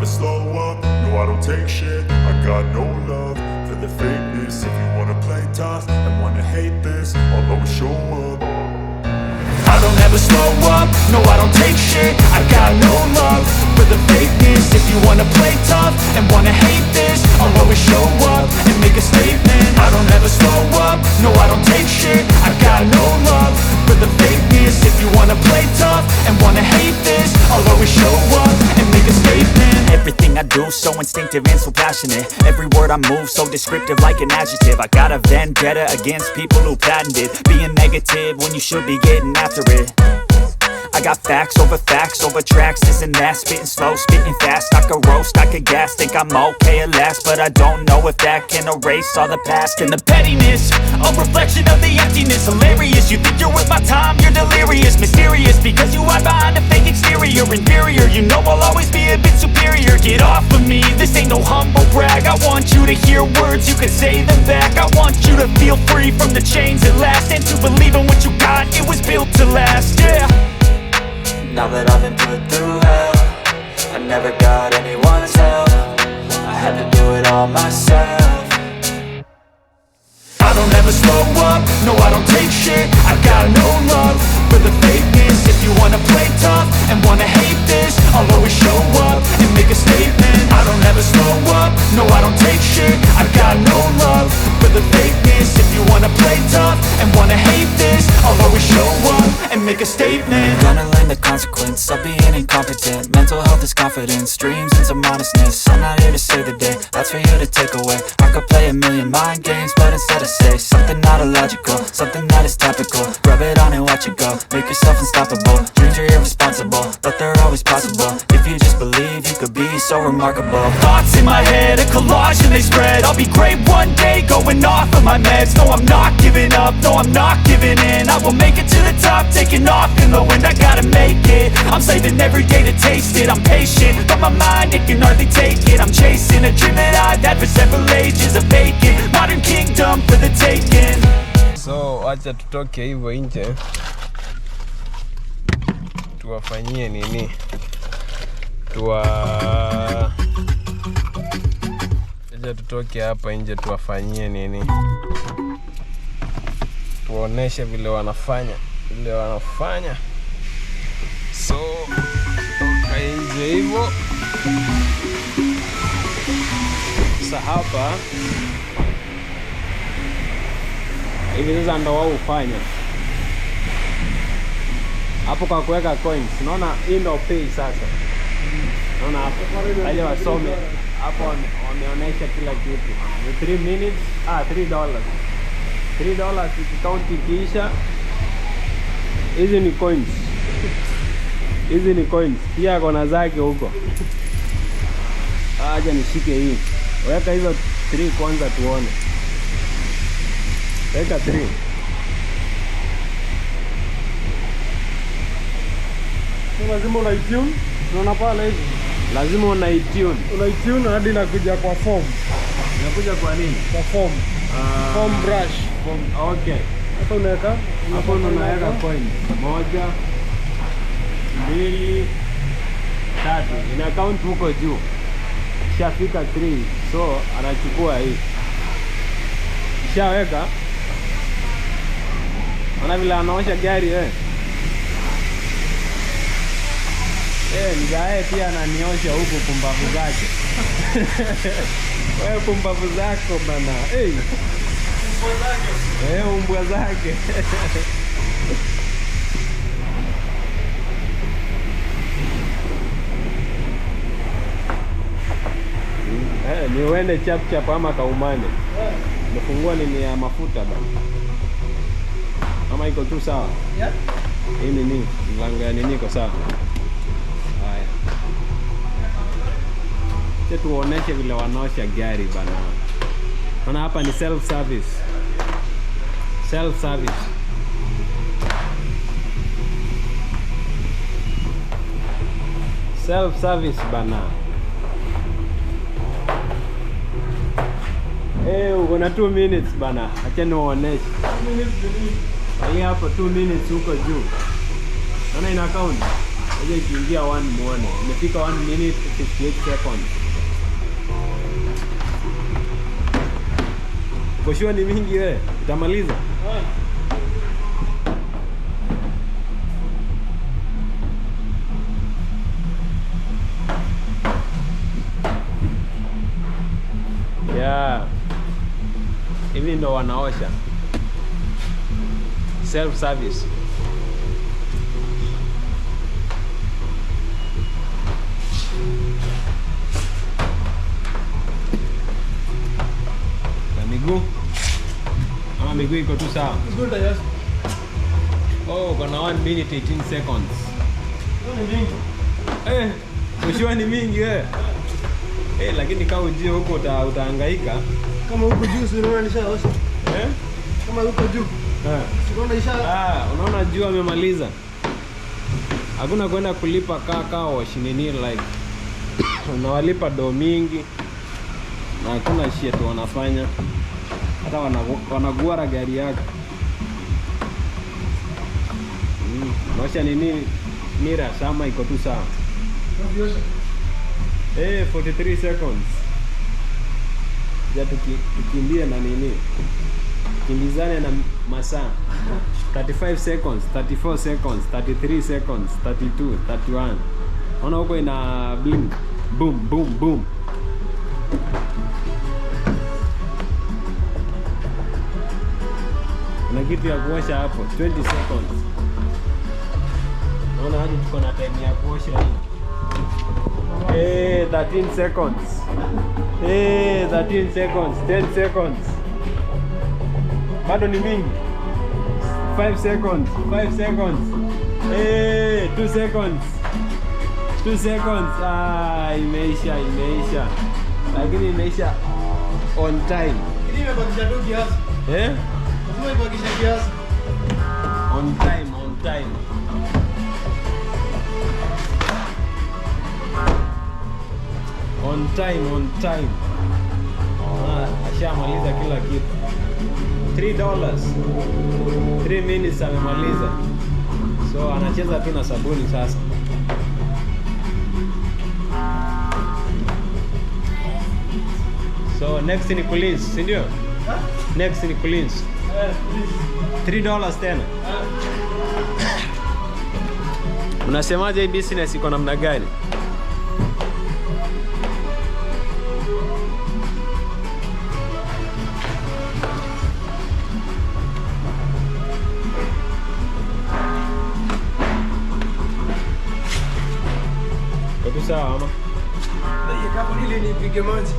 slow up, no I don't take shit. I got no love for the fakeness. If you wanna play tough and wanna hate this, I'll always show up. I don't ever slow up, no I don't take shit. I got no love for the fakeness. If you wanna play tough and wanna hate this, I'll always show up and make a statement. I don't ever slow up, no I don't take shit. I got no love for the fakeness. If you wanna play tough and wanna hate this, I'll always show up and make a statement. Everything I do so instinctive and so passionate. Every word I move so descriptive like an adjective. I got a vendetta against people who patented being negative when you should be getting after it. I got facts over tracks, this and that. Spitting slow, spitting fast, I could roast, I could gas. Think I'm okay at last, but I don't know if that can erase all the past. And the pettiness, a reflection of the emptiness. Hilarious, you think you're worth my time, you're delirious. Mysterious, because you hide behind a fake exterior. Inferior, you know I'll always be a bit superior. Get off of me, this ain't no humble brag. I want you to hear words, you can say them back. I want you to feel free from the chains at last, and to believe in what you got, it was built to last, yeah. Now that I've been put through hell, I never got anyone's help. I had to do it all myself. I don't ever slow up, no I don't take shit. I got no love for the fakeness. If you wanna play tough and wanna hate this, I'll always show up and make a statement. I don't ever slow up, no I don't take shit. I got no love for the fakeness. If you wanna play tough and wanna hate this, I'll always show up and make a statement. Gonna learn the consequence of being incompetent. Mental health is confidence, dreams and some honestness. I'm not here to save the day, that's for you to take away. I could play a million mind games, but instead I say something not illogical, something that is topical. Rub it on and watch it go, make yourself unstoppable. Dreams are irresponsible, but they're always possible. If you just believe, you could be so remarkable. Thoughts in my head, a collage and they spread. I'll be great one day, going off of my meds. No I'm not giving up, no I'm not giving in. I will make it to the top, taking off in the wind. I gotta make it, I'm saving every day to taste it. I'm patient, but my mind, it can hardly take it. I'm chasing a dream that I've had for several ages. A vacant, modern kingdom for the taking. So acha tutoke hivyo nje tuwafanyie nini, acha tutoke hapa nje tuwafanyie nini, tuoneshe vile wanafanya so toka nje hivyo. Sasa hapa hivi sasa ndo wao ufanya hapo kwa kuweka coins. Unaona hii ndo pay sasa. Unaona hapo wale wasome hapo wameonyesha kila kitu. Ni 3 minutes, $3 ikicount kisha. Hizi ni coins. Pia kona zake huko. Acha nishike hii. Weka hizo 3 kwanza tuone. Weka 3. Lazima unaitune. Unaona pale hivi. Lazima unaitune hadi inakuja kwa form. Inakuja kwa nini? Kwa form. Form brush. Okay. Hapo unaweka coin. 1 2 3. Ina count huko juu. Shafika 3. So anachukua hii. Shaweka. Ana vile anaosha gari Mzae pia ananiosha huku pumbavu zake. Wewe pumbavu zako bana. Umbwa zake. Ni uende chap ama kaumane. Nafungua nini ya mafuta bana. Ama iko tu sawa? Yeah. Hii nini? Mlango ya nini iko sawa? Haya. Sasa tuoneshe vile wanaosha gari bana. Maana hapa ni self service. Self service bana. Uko na 2 minutes bana. Acha niwaoneshe. 2 minutes. Hii hapa 2 minutes huko juu. Naona ina count. Hiyo ikiingia 1 muone. Imefika 1 minute 58 seconds. Koshua ni mingi wewe. Utamaliza? Yeah. Hivi ndo wanaosha. Self service. Na miguu. Ama miguu iko tu sawa. Miguu tayari. Oh, kuna 1 minute 18 seconds. Ni mingi. Koshua ni mingi wewe. Lakini kama ujio huko utahangaika. Kama huko juu si unaona nishaosha. Kama huko juu. Unaona juu amemaliza. Hakuna kwenda kulipa carwash nini like. Unawalipa do mingi. Na hakuna shit wanafanya. Hata wanaguara gari yako. Naosha nini mira sama iko tu sawa. 43 seconds. Ja tukimbie na nini? Kimbizane na masaa. 35 seconds, 34 seconds, 33 seconds, 32, 31. Ona huko ina blink. Boom, boom, boom. Kuna kitu ya kuosha hapo, 20 seconds. Naona hadi tuko na time ya kuosha hii. 13 seconds. 13 seconds, 10 seconds. Bado ni mingi. 5 seconds, 5 seconds. 2 seconds. 2 seconds. Imeisha. Lakini imeisha on time. Ili imebakisha tu kiasi. Lazima ibakisha kiasi. On time. On time. Ashamaliza kila kitu. $3. 3 minutes amemaliza. So anacheza tu na sabuni sasa. So next ni cleanse, si ndio? Next ni cleanse. $3 tena. Unasemaje hii business iko namna gani? Sawa ama? Ndio kama ile nipige maji.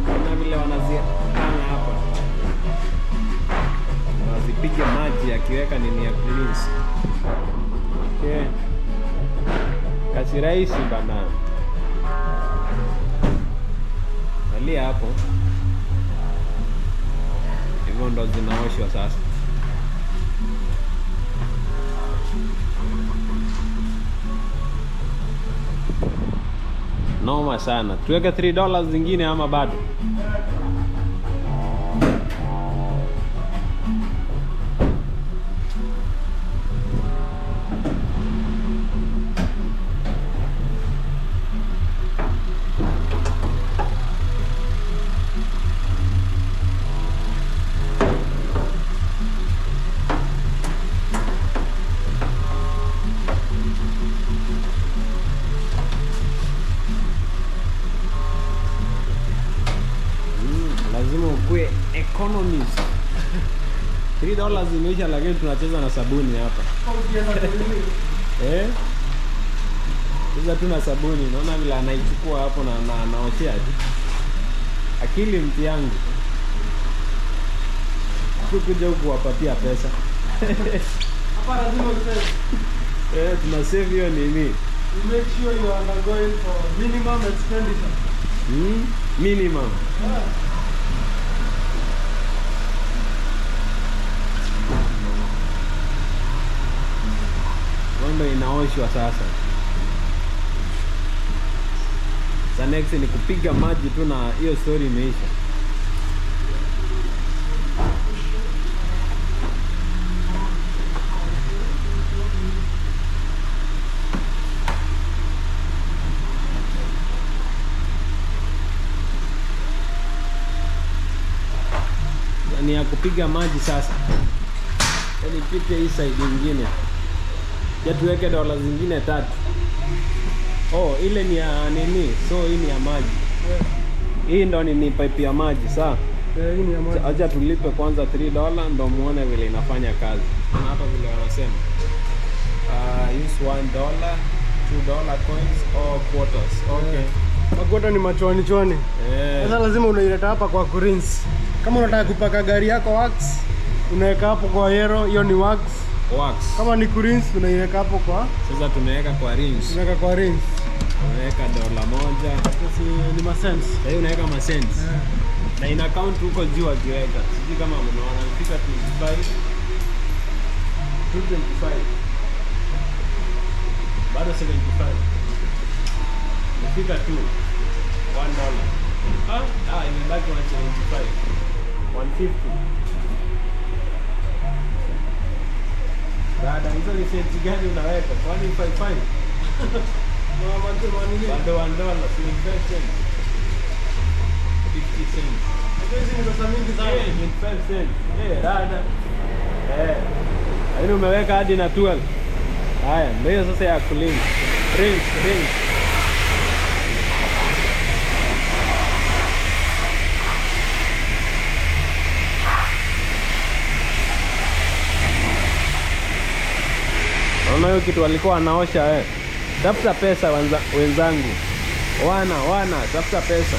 Kuna vile wanazikana hapa. Wanazipiga maji akiweka nini ya cleanse. Kasi rahisi bana. Alia hapo. Hivyo ndo zinaoshwa sasa. Noma sana. Tuweke $3 zingine ama bado? Lazima ukue economist. $3 zimeisha lakini tunacheza na sabuni hapa. Cheza tu na sabuni. Naona vile anaichukua hapo na anaoshea tu. Akili mti yangu. Kuja huku wapatia pesa. Hapa lazima usave. Tuna save hiyo nini? You make sure you are undergoing for minimum expenditure. Minimum. Ndo inaoshwa sasa. Sa next ni kupiga maji tu na hiyo story imeisha. kupiga maji sasa. Nipite hii side nyingine. Ya tuweke dola zingine 3. Oh, ile ni ya nini? So hii ni ya maji. Hii ndo ni pipe ya maji, sawa? Hii ni ya maji. Acha tulipe kwanza $3 ndo muone vile inafanya kazi. Na hapa vile wanasema. Use $1, $2 coins or quarters. Okay. Makwota ni machwani chwani. Sasa lazima unaileta hapa kwa kurinse. Kama unataka kupaka gari yako wax, unaweka hapo kwa yero, hiyo ni wax. Kama ni kurinse unaiweka hapo kwa. Sasa tunaweka kwa rinse. Tunaweka kwa rinse. Unaweka $1. Sasa ni masens. Sasa unaweka masens. Na ina count huko juu akiweka. Sijui kama mnaona nifika 25. 225. Bado 75. Nifika tu $1. Imebaki 175. 150. Dada, hizo ni senti gani unaweka? 155. Bado $1, 75 cents. 50 cents. Hizi ni pesa mingi sana. 25 cents. Dada. Lakini umeweka hadi na 12. Haya, ndio sasa ya clean. Rinse. Naona hiyo kitu walikuwa wanaosha Tafuta pesa wenzangu. Wana tafuta pesa.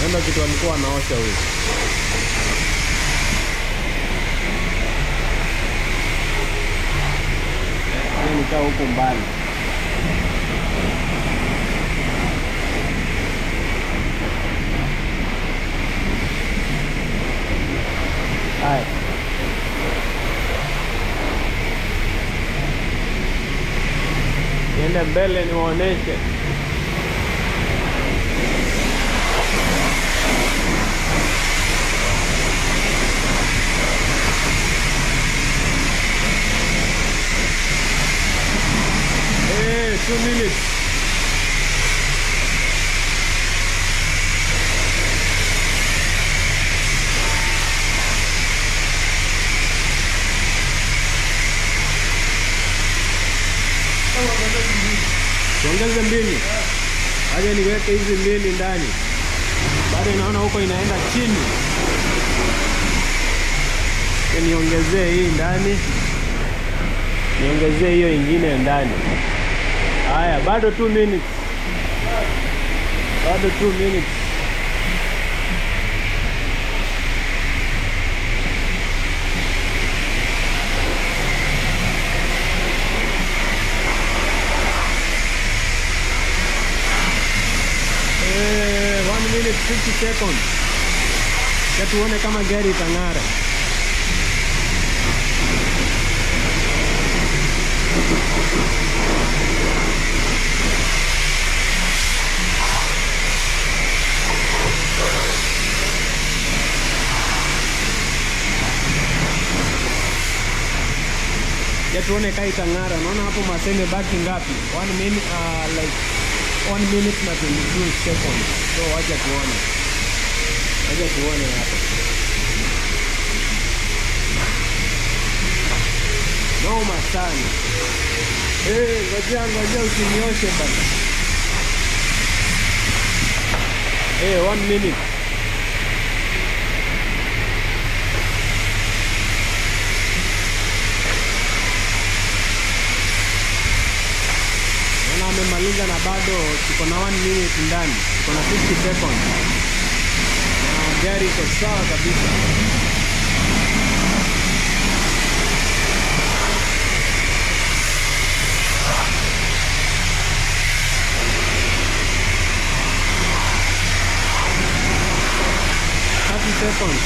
Ndio kitu walikuwa wanaosha huyo. Nikaa huko mbali. Haya. Niende mbele niwaoneshe. Hey, 2 minutes. Tuongeze mbili. Aje niweke hizi mbili ndani. Bado naona huko inaenda chini. Niongezee hii ndani. Niongezee hiyo ingine ndani. Haya, bado 2 minutes. Bado 2 minutes. Minute 50 seconds. Ya tuone kama gari itang'ara. Ya tuone kama itang'ara. Naona hapo maseme baki ngapi? 1 minute like 1 minute na 22 seconds. So wacha tuone. Wacha tuone hapa. Noma sana. Ngoja usinioshe bana. 1 minute. Amemaliza na bado tuko na 1 minute ndani. Tuko na 50 seconds. Na gari iko sawa kabisa. Seconds.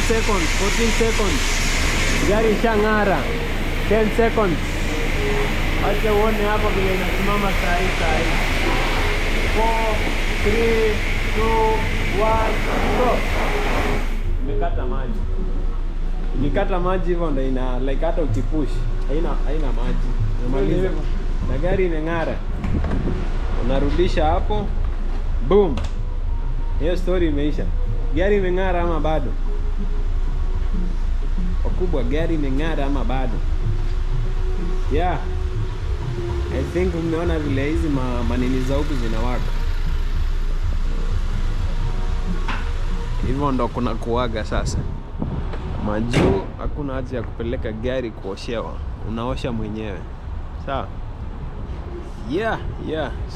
Seconds, 14 seconds. Gari ishang'ara. 10 seconds. Acha uone hapo vile inasimama saa hii. 4 3, 2, 1, stop. Imekata maji. Ikikata maji hivyo ndio ina like hata ukipush haina maji. Unamaliza. Na gari imeng'ara. Unarudisha hapo. Boom. Hiyo story imeisha. Gari imeng'ara ama bado? Wakubwa, gari imeng'ara ama bado? Yeah. I think umeona vile hizi manini za huku zinawaka. Hivyo ndo kuna kuwaga sasa. Majuu hakuna haja ya kupeleka gari kuoshewa. Unaosha mwenyewe. Sawa? Yeah.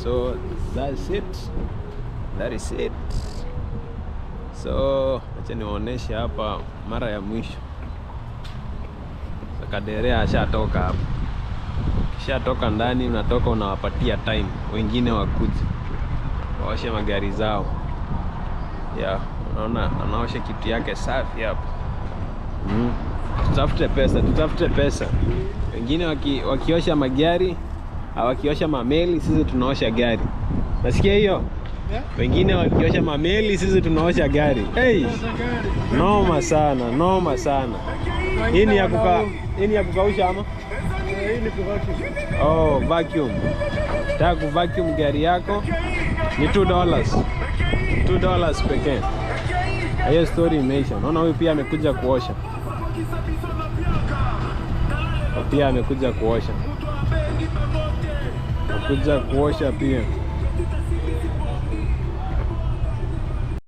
So that's it. That is it. So acha niwaoneshe hapa mara ya mwisho. Kaderea ashatoka hapa. Kishatoka ndani, unatoka unawapatia time wengine wakuje waoshe magari zao. Yeah, unaona anaosha kitu yake safi hapa. Tutafute pesa. Wengine wakiosha magari, wakiosha mameli, sisi tunaosha gari. Nasikia hiyo? Yeah. Wengine wakiosha mameli, sisi tunaosha gari. Hey! Noma sana. Hii ni ya kukausha ama? Hii ni kuvacuum. Oh, vacuum. Taka kuvacuum gari yako ni $2. $2 pekee. Hiyo story imeisha. Unaona huyu pia amekuja kuosha. Pia amekuja kuosha. Pia.